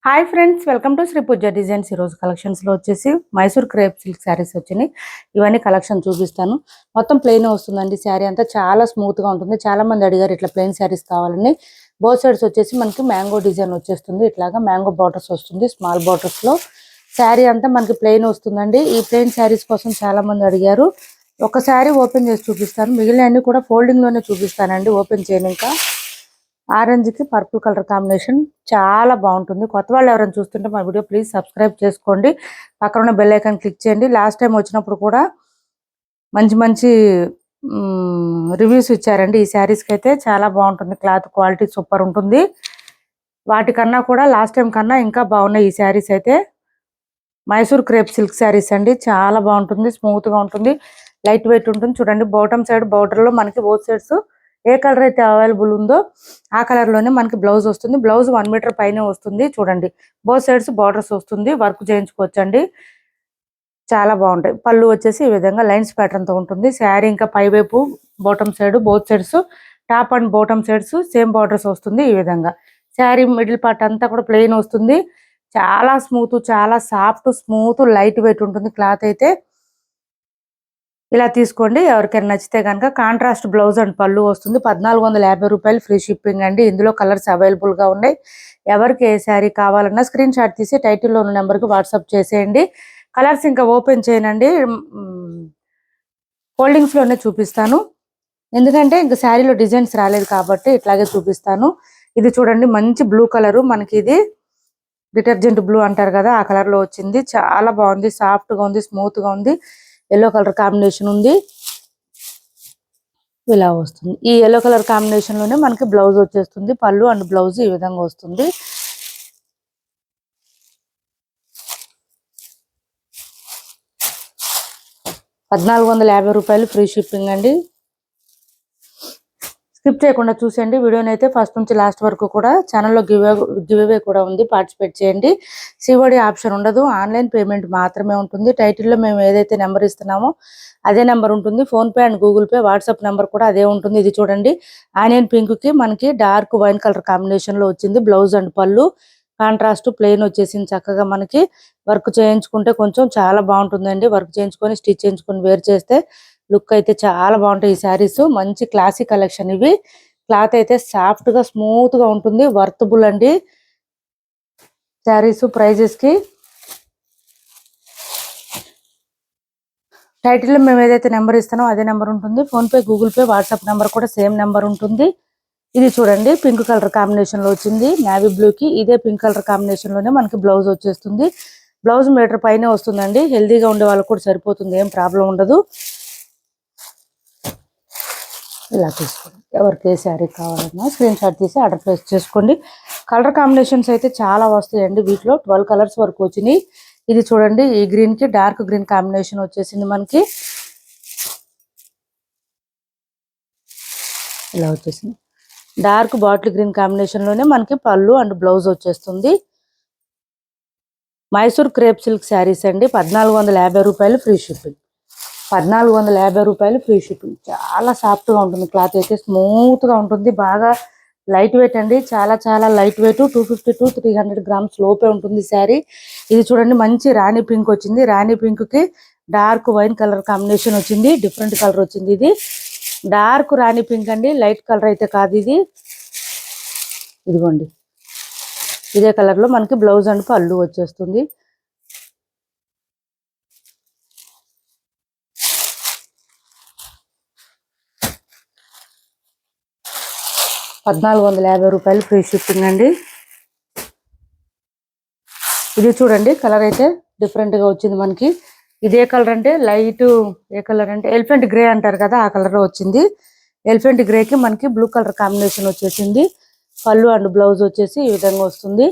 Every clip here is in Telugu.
Hi friends, welcome to Shri Pooja designs. ఈరోజు కలెక్షన్స్లో వచ్చేసి మైసూర్ క్రేప్ సిల్క్ శారీస్ వచ్చినాయి. ఇవన్నీ కలెక్షన్ చూపిస్తాను. మొత్తం ప్లెయిన్ వస్తుందండి. శారీ అంతా చాలా స్మూత్గా ఉంటుంది. చాలా మంది అడిగారు ఇట్లా ప్లెయిన్ శారీస్ కావాలని. బోత్ సైడ్స్ వచ్చేసి మనకి మ్యాంగో డిజైన్ వచ్చేస్తుంది. ఇట్లాగా మ్యాంగో బార్డర్స్ వస్తుంది. స్మాల్ బార్డర్స్లో శారీ అంతా మనకి ప్లెయిన్ వస్తుందండి. ఈ ప్లెయిన్ శారీస్ కోసం చాలా మంది అడిగారు. ఒక శారీ ఓపెన్ చేసి చూపిస్తాను. మిగిలిన అన్ని కూడా ఫోల్డింగ్లోనే చూపిస్తానండి. ఓపెన్ చేయను. ఇంకా ఆరెంజ్ కి పర్పుల్ కలర్ కాంబినేషన్ చాలా బాగుంటుంది. కొత్త వాళ్ళు ఎవరైనా చూస్తుంటే మా వీడియో ప్లీజ్ సబ్స్క్రైబ్ చేసుకోండి. పక్కన ఉన్న బెల్ ఐకాన్ క్లిక్ చేయండి. లాస్ట్ టైం వచ్చినప్పుడు కూడా మంచి మంచి రివ్యూస్ ఇచ్చారండి. ఈ శారీస్కి అయితే చాలా బాగుంటుంది. క్లాత్ క్వాలిటీ సూపర్ ఉంటుంది. వాటికన్నా కూడా లాస్ట్ టైం కన్నా ఇంకా బాగున్నాయి ఈ శారీస్ అయితే. మైసూర్ క్రేప్ సిల్క్ శారీస్ అండి. చాలా బాగుంటుంది. స్మూత్గా ఉంటుంది. లైట్ వెయిట్ ఉంటుంది. చూడండి, బాటమ్ సైడ్ బార్డర్లో మనకి బోత్ సైడ్స్ ఏ కలర్ అయితే అవైలబుల్ ఉందో ఆ కలర్ లోనే మనకి బ్లౌజ్ వస్తుంది. బ్లౌజ్ 1 మీటర్ పైనే వస్తుంది. చూడండి, బోత్ సైడ్స్ బార్డర్స్ వస్తుంది. వర్క్ చేయించుకోవచ్చండి. చాలా బాగుంటాయి. పళ్ళు వచ్చేసి ఈ విధంగా లైన్స్ ప్యాటర్న్ తో ఉంటుంది. శారీ ఇంకా పై వైపు bottom side both sides top and bottom sides same borders వస్తుంది. ఈ విధంగా శారీ మిడిల్ పార్ట్ అంతా కూడా ప్లెయిన్ వస్తుంది. చాలా స్మూత్, చాలా సాఫ్ట్, స్మూత్, లైట్ వెయిట్ ఉంటుంది. క్లాత్ అయితే ఇలా తీసుకోండి. ఎవరికైనా నచ్చితే కనుక కాంట్రాస్ట్ బ్లౌజ్ అండ్ పళ్ళు వస్తుంది. 1450 రూపాయలు ఫ్రీ షిప్పింగ్ అండి. ఇందులో కలర్స్ అవైలబుల్ గా ఉన్నాయి. ఎవరికి ఏ శారీ కావాలన్నా స్క్రీన్ షాట్ తీసి టైటిల్లో ఉన్న నెంబర్కి వాట్సాప్ చేసేయండి. కలర్స్ ఇంకా ఓపెన్ చేయనండి, ఫోల్డింగ్స్ లోనే చూపిస్తాను. ఎందుకంటే ఇంకా శారీలో డిజైన్స్ రాలేదు కాబట్టి ఇట్లాగే చూపిస్తాను. ఇది చూడండి, మంచి బ్లూ కలరు. మనకి ఇది డిటర్జెంట్ బ్లూ అంటారు కదా, ఆ కలర్ లో వచ్చింది. చాలా బాగుంది. సాఫ్ట్ గా ఉంది, స్మూత్ గా ఉంది. ఎల్లో కలర్ కాంబినేషన్ ఉంది. ఇలా వస్తుంది. ఈ ఎల్లో కలర్ కాంబినేషన్ లోనే మనకి బ్లౌజ్ వచ్చేస్తుంది. పళ్ళు అండ్ బ్లౌజ్ ఈ విధంగా వస్తుంది. ₹1450 ఫ్రీ షిప్పింగ్ అండి. స్కిప్ చేయకుండా చూసేయండి వీడియోని అయితే ఫస్ట్ నుంచి లాస్ట్ వరకు కూడా. ఛానల్లో గివ్ అవే కూడా ఉంది, పార్టిసిపేట్ చేయండి. సిఓడి ఆప్షన్ ఉండదు, ఆన్లైన్ పేమెంట్ మాత్రమే ఉంటుంది. టైటిల్లో మేము ఏదైతే నెంబర్ ఇస్తున్నామో అదే నెంబర్ ఉంటుంది. PhonePe and Google pay, WhatsApp number కూడా అదే ఉంటుంది. ఇది చూడండి, ఆనియన్ పింక్ కి మనకి డార్క్ వైన్ కలర్ కాంబినేషన్ లో వచ్చింది. బ్లౌజ్ అండ్ పళ్ళు కాంట్రాస్ట్ ప్లెయిన్ వచ్చేసింది. చక్కగా మనకి వర్క్ చేయించుకుంటే కొంచెం చాలా బాగుంటుందండి. వర్క్ చేయించుకొని స్టిచ్ చేయించుకొని వేర్ చేస్తే లుక్ అయితే చాలా బాగుంటాయి. ఈ శారీస్ మంచి క్లాసిక్ కలెక్షన్ ఇవి. క్లాత్ అయితే సాఫ్ట్ గా స్మూత్ గా ఉంటుంది. వర్తబుల్ అండి శారీస్. ప్రైజెస్ కి టైటిల్లో మేము ఏదైతే నెంబర్ ఇస్తానో అదే నెంబర్ ఉంటుంది. PhonePe, Google pay, WhatsApp number కూడా సేమ్ నెంబర్ ఉంటుంది. ఇది చూడండి, పింక్ కలర్ కాంబినేషన్ లో వచ్చింది. నేవీ బ్లూ కి ఇదే పింక్ కలర్ కాంబినేషన్ లోనే మనకి బ్లౌజ్ వచ్చేస్తుంది. బ్లౌజ్ మీటర్ పైనే వస్తుందండి. హెల్దీగా ఉండే వాళ్ళకి కూడా సరిపోతుంది, ఏం ప్రాబ్లం ఉండదు. ఇలా తీసుకోండి. ఎవరికి ఏ శారీ కావాలన్నా స్క్రీన్ షాట్ తీసి ఆర్డర్ ప్లేస్ చేసుకోండి. కలర్ కాంబినేషన్స్ అయితే చాలా వస్తాయండి. వీటిలో 12 కలర్స్ వరకు వచ్చినాయి. ఇది చూడండి, ఈ గ్రీన్ కి డార్క్ గ్రీన్ కాంబినేషన్ వచ్చేసింది మనకి. ఇలా వచ్చేసింది. డార్క్ బాటిల్ గ్రీన్ కాంబినేషన్ లోనే మనకి పళ్ళు అండ్ బ్లౌజ్ వచ్చేస్తుంది. మైసూర్ క్రేప్ సిల్క్ శారీస్ అండి. ₹1450 ఫ్రీ షిప్పింగ్. ₹1450 free shipping. చాలా సాఫ్ట్ గా ఉంటుంది. క్లాత్ అయితే స్మూత్ గా ఉంటుంది. బాగా లైట్ వెయిట్ అండి. చాలా చాలా లైట్ వెయిట్. 250 to 300 గ్రామ్స్ లోపే ఉంటుంది శారీ. ఇది చూడండి, మంచి రాణి పింక్ వచ్చింది. రాణి పింక్ కి డార్క్ వైన్ కలర్ కాంబినేషన్ వచ్చింది. డిఫరెంట్ కలర్ వచ్చింది. ఇది డార్క్ రాణి పింక్ అండి, లైట్ కలర్ అయితే కాదు ఇది. ఇదిగోండి, ఇదే కలర్ లో మనకి బ్లౌజ్ అండ్ పళ్ళు వచ్చేస్తుంది. ₹1450 ఫ్రీ షిప్పింగ్ అండి. ఇది చూడండి, కలర్ అయితే డిఫరెంట్ గా వచ్చింది మనకి. ఇదే కలర్ అంటే లైట్, ఏ కలర్ అంటే ఎలిఫెంట్ గ్రే అంటారు కదా, ఆ కలర్ లో వచ్చింది. ఎలిఫెంట్ గ్రే కి మనకి బ్లూ కలర్ కాంబినేషన్ వచ్చేసింది. పళ్ళు అండ్ బ్లౌజ్ వచ్చేసి ఈ విధంగా వస్తుంది.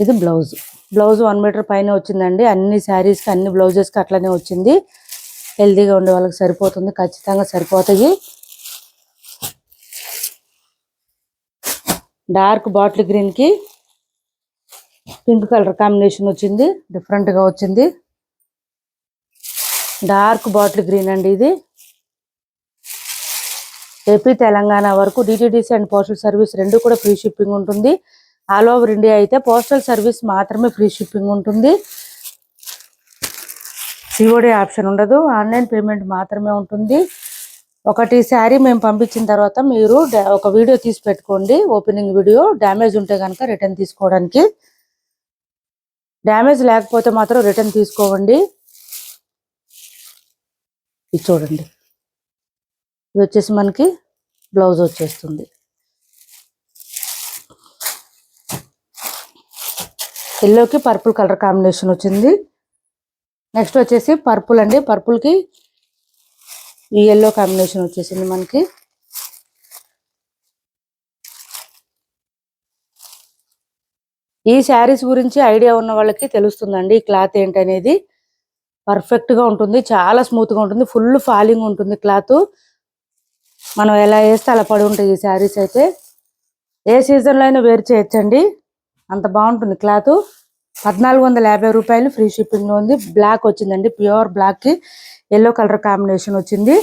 ఇది బ్లౌజ్. బ్లౌజ్ 1 మీటర్ పైన వచ్చిందండి. అన్ని శారీస్ కి, అన్ని బ్లౌజెస్ కి అట్లనే వచ్చింది. హెల్దీగా ఉండే వాళ్ళకి సరిపోతుంది, ఖచ్చితంగా సరిపోతాయి. డార్క్ బాటిల్ గ్రీన్ కి పింక్ కలర్ కాంబినేషన్ వచ్చింది. డిఫరెంట్ గా వచ్చింది. డార్క్ బాటిల్ గ్రీన్ అండి ఇది. ఏపీ తెలంగాణ వరకు డిటిడిసి అండ్ పోస్టల్ సర్వీస్ రెండు కూడా ఫ్రీ షిప్పింగ్ ఉంటుంది. ఆల్ ఓవర్ ఇండియా అయితే పోస్టల్ సర్వీస్ మాత్రమే ఫ్రీ షిప్పింగ్ ఉంటుంది. సిఓడి ఆప్షన్ ఉండదు, ఆన్లైన్ పేమెంట్ మాత్రమే ఉంటుంది. ఒకటి శారీ మేము పంపించిన తర్వాత మీరు ఒక వీడియో తీసి పెట్టుకోండి, ఓపెనింగ్ వీడియో. డ్యామేజ్ ఉంటే కనుక రిటర్న్ తీసుకోవడానికి, డ్యామేజ్ లేకపోతే మాత్రం రిటర్న్ తీసుకోవండి. ఇది చూడండి, ఇది వచ్చేసి మనకి బ్లౌజ్ వచ్చేస్తుంది. ఎల్లోకి పర్పుల్ కలర్ కాంబినేషన్ వచ్చింది. నెక్స్ట్ వచ్చేసి పర్పుల్ అండి, పర్పుల్కి ఈ ఎల్లో కాంబినేషన్ వచ్చేసింది మనకి. ఈ శారీస్ గురించి ఐడియా ఉన్న వాళ్ళకి తెలుస్తుందండి ఈ క్లాత్ ఏంటనేది. పర్ఫెక్ట్గా ఉంటుంది, చాలా స్మూత్గా ఉంటుంది, ఫుల్ ఫాలింగ్ ఉంటుంది క్లాత్. మనం ఎలా వేస్తే అలా పడి ఉంటాయి ఈ శారీస్ అయితే. ఏ సీజన్లో అయినా వేర్ చేయొచ్చండి, అంత బాగుంటుంది క్లాత్. 1450 రూపాయలు ఫ్రీ షిప్పింగ్లో ఉంది. బ్లాక్ వచ్చిందండి, ప్యూర్ బ్లాక్కి ఎల్లో కలర్ కాంబినేషన్ వచ్చింది.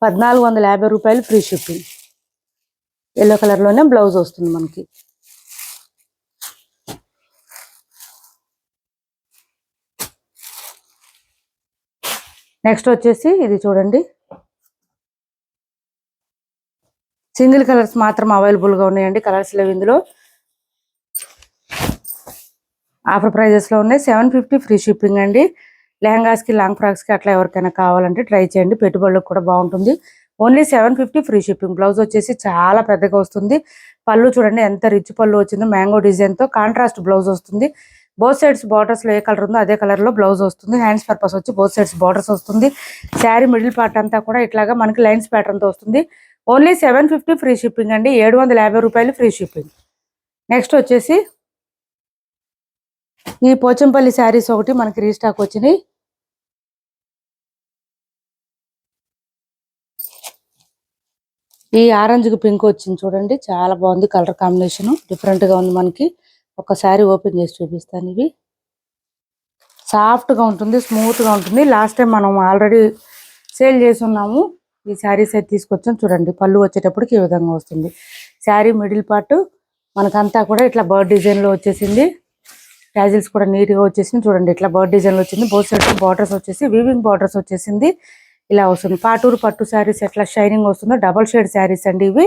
1450 రూపాయలు ఫ్రీ షిప్పింగ్. ఎల్లో కలర్లోనే బ్లౌజ్ వస్తుంది మనకి. నెక్స్ట్ వచ్చేసి ఇది చూడండి, సింగిల్ కలర్స్ మాత్రం అవైలబుల్గా ఉన్నాయండి, కలర్స్ లేవు ఇందులో. ఆఫర్ ప్రైజెస్లో ఉన్నాయి. 750 ఫ్రీ షిప్పింగ్ అండి. లెహంగాస్కి, లాంగ్ ఫ్రాక్స్కి అట్లా ఎవరికైనా కావాలంటే ట్రై చేయండి, పెట్టుబడులకు కూడా బాగుంటుంది. Only 750 free shipping. బ్లౌజ్ వచ్చేసి చాలా పెద్దగా వస్తుంది. పళ్ళు చూడండి ఎంత రిచ్ పళ్ళు వచ్చిందో, మ్యాంగో డిజైన్తో కాంట్రాస్ట్ బ్లౌజ్ వస్తుంది. బోత్ సైడ్స్ బార్డర్స్లో ఏ కలర్ ఉందో అదే కలర్లో బ్లౌజ్ వస్తుంది. హ్యాండ్స్ పర్పస్ వచ్చి బోత్ సైడ్స్ బార్డర్స్ వస్తుంది. శారీ మిడిల్ పార్ట్ అంతా కూడా ఇట్లాగా మనకి లైన్స్ ప్యాటర్న్తో వస్తుంది. ఓన్లీ 750 ఫ్రీ షిప్పింగ్ అండి, 750 రూపాయలు ఫ్రీ షిప్పింగ్. నెక్స్ట్ వచ్చేసి ఈ పోచంపల్లి శారీస్ ఒకటి మనకి రీస్టాక్ వచ్చినాయి. ఈ ఆరెంజ్కి పింక్ వచ్చింది చూడండి, చాలా బాగుంది కలర్ కాంబినేషన్, డిఫరెంట్గా ఉంది మనకి. ఒకసారి ఓపెన్ చేసి చూపిస్తాను. ఇవి సాఫ్ట్గా ఉంటుంది, స్మూత్గా ఉంటుంది. లాస్ట్ టైం మనం ఆల్రెడీ సేల్ చేసి ఉన్నాము. ఈ శారీస్ అయితే తీసుకొచ్చాం చూడండి. పళ్ళు వచ్చేటప్పటికి ఈ విధంగా వస్తుంది. శారీ మిడిల్ పార్ట్ మనకంతా కూడా ఇట్లా బర్డ్ డిజైన్లో వచ్చేసింది. ట్యాజిల్స్ కూడా నీట్గా వచ్చేసింది చూడండి, ఇట్లా బర్డ్ డిజైన్లో వచ్చింది. బోత్ సైడ్స్ బార్డర్స్ వచ్చేసి వీవింగ్ బార్డర్స్ వచ్చేసింది. ఇలా వస్తుంది. పాటూరు పట్టు శారీస్ ఎట్లా షైనింగ్ వస్తుందో డబల్ షేడ్ శారీస్ అండి ఇవి.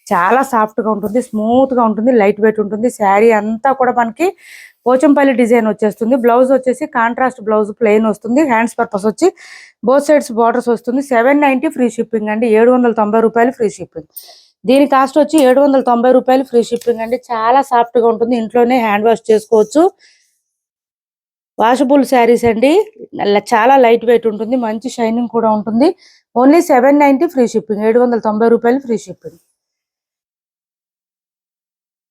చాలా సాఫ్ట్గా ఉంటుంది, స్మూత్గా ఉంటుంది, లైట్ వెయిట్ ఉంటుంది. శారీ అంతా కూడా మనకి పోచంపల్లి డిజైన్ వచ్చేస్తుంది. బ్లౌజ్ వచ్చేసి కాంట్రాస్ట్ బ్లౌజ్ ప్లెయిన్ వస్తుంది. హ్యాండ్స్ పర్పస్ వచ్చి బోత్ సైడ్స్ బార్డర్స్ వస్తుంది. 790 ఫ్రీ షిప్పింగ్ అండి, 790 రూపాయలు ఫ్రీ షిప్పింగ్. దీని కాస్ట్ వచ్చి 790 రూపాయలు ఫ్రీ షిప్పింగ్ అండి. చాలా సాఫ్ట్గా ఉంటుంది, ఇంట్లోనే హ్యాండ్ వాష్ చేసుకోవచ్చు. వాషబుల్ శారీస్ అండి, చాలా లైట్ వెయిట్ ఉంటుంది, మంచి షైనింగ్ కూడా ఉంటుంది. ఓన్లీ 790 ఫ్రీ షిప్పింగ్, 790 రూపాయలు ఫ్రీ షిప్పింగ్.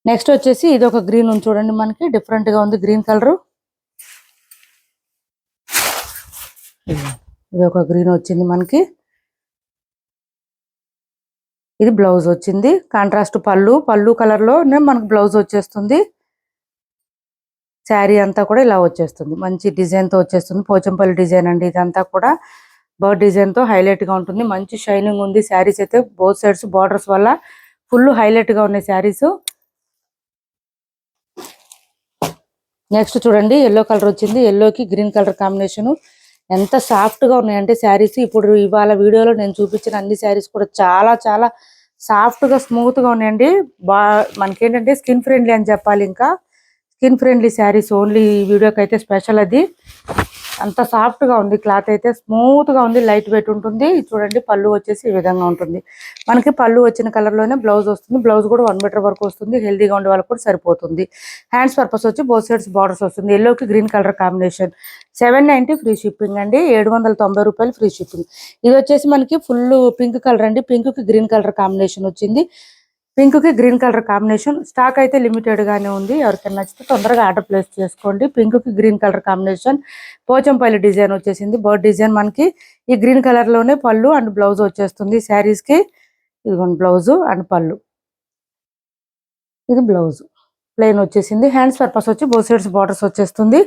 నెక్స్ట్ వచ్చేసి ఇది ఒక గ్రీన్ ఉంది చూడండి, మనకి డిఫరెంట్గా ఉంది గ్రీన్ కలరు. ఇది ఒక గ్రీన్ వచ్చింది మనకి. ఇది బ్లౌజ్ వచ్చింది, కాంట్రాస్ట్ పళ్ళు కలర్లోనే మనకు బ్లౌజ్ వచ్చేస్తుంది. శారీ అంతా కూడా ఇలా వచ్చేస్తుంది, మంచి డిజైన్తో వచ్చేస్తుంది. పోచంపల్లి డిజైన్ అండి ఇదంతా కూడా, బర్డ్ డిజైన్తో హైలైట్గా ఉంటుంది. మంచి షైనింగ్ ఉంది శారీస్ అయితే. బోత్ సైడ్స్ బార్డర్స్ వల్ల ఫుల్ హైలైట్గా ఉన్నాయి శారీస్. నెక్స్ట్ చూడండి, ఎల్లో కలర్ వచ్చింది. ఎల్లోకి గ్రీన్ కలర్ కాంబినేషన్. ఎంత సాఫ్ట్గా ఉన్నాయంటే శారీస్. ఇప్పుడు ఇవాళ వీడియోలో నేను చూపించిన అన్ని శారీస్ కూడా చాలా చాలా సాఫ్ట్గా స్మూత్గా ఉన్నాయండి. మనకేంటంటే స్కిన్ ఫ్రెండ్లీ అని చెప్పాలి. ఇంకా స్కిన్ ఫ్రెండ్లీ శారీస్ ఓన్లీ ఈ వీడియోకి అయితే స్పెషల్ అది. అంత సాఫ్ట్గా ఉంది క్లాత్ అయితే, స్మూత్గా ఉంది, లైట్ వెయిట్ ఉంటుంది. చూడండి పళ్ళు వచ్చేసి ఈ విధంగా ఉంటుంది మనకి. పళ్ళు వచ్చిన కలర్లోనే బ్లౌజ్ వస్తుంది. బ్లౌజ్ కూడా 1 మీటర్ వరకు వస్తుంది. హెల్దీగా ఉండే వాళ్ళకి కూడా సరిపోతుంది. హ్యాండ్స్ పర్పస్ వచ్చి బోత్ సైడ్స్ బార్డర్స్ వస్తుంది. ఎల్లోకి green colour combination. 790 free shipping అండి, 790 రూపాయలు ఫ్రీ షిప్పింగ్. ఇది వచ్చేసి మనకి ఫుల్ పింక్ కలర్ అండి, పింక్కి గ్రీన్ కలర్ కాంబినేషన్ వచ్చింది. పింక్కి గ్రీన్ కలర్ కాంబినేషన్. స్టాక్ అయితే లిమిటెడ్గానే ఉంది, ఎవరికైనా నచ్చితే తొందరగా ఆర్డర్ ప్లేస్ చేసుకోండి. పింక్కి green colour combination. Pochampally design వచ్చేసింది, బర్డ్ డిజైన్. మనకి ఈ గ్రీన్ కలర్లోనే పళ్ళు అండ్ బ్లౌజ్ వచ్చేస్తుంది శారీస్కి. ఇదిగోండి బ్లౌజు అండ్ పళ్ళు. ఇది బ్లౌజ్ ప్లెయిన్ వచ్చేసింది. హ్యాండ్స్ పర్పస్ వచ్చి బోత్ సైడ్స్ బార్డర్స్ వచ్చేస్తుంది.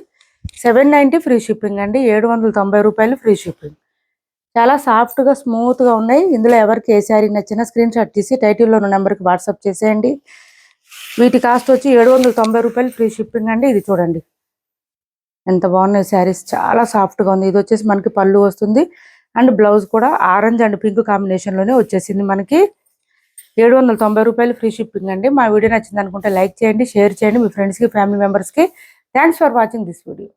790 ఫ్రీ షిప్పింగ్ అండి, 790 రూపాయలు ఫ్రీ షిప్పింగ్. చాలా సాఫ్ట్ గా స్మూత్ గా ఉన్నాయి. ఇందులో ఎవరికి ఏ శారీ నచ్చినా స్క్రీన్ షాట్ తీసి టైటిల్లో ఉన్న నెంబర్ కి వాట్సాప్ చేసేయండి. వీటి కాస్ట్ వచ్చి 790 రూపాయలు ఫ్రీ షిప్పింగ్ అండి. ఇది చూడండి ఎంత బాగున్నాయి శారీస్, చాలా సాఫ్ట్ గా ఉంది. ఇది వచ్చేసి మనకి పళ్ళు వస్తుంది అండ్ బ్లౌజ్ కూడా ఆరెంజ్ అండ్ పింక్ కాంబినేషన్ లోనే వచ్చేసింది. మనకి 790 రూపాయలు ఫ్రీ షిప్పింగ్ అండి. మా వీడియో నచ్చింది అనుకుంటే లైక్ చేయండి, షేర్ చేయండి మీ ఫ్రెండ్స్ కి, ఫ్యామిలీ మెంబర్స్ కి. Thanks for watching this video.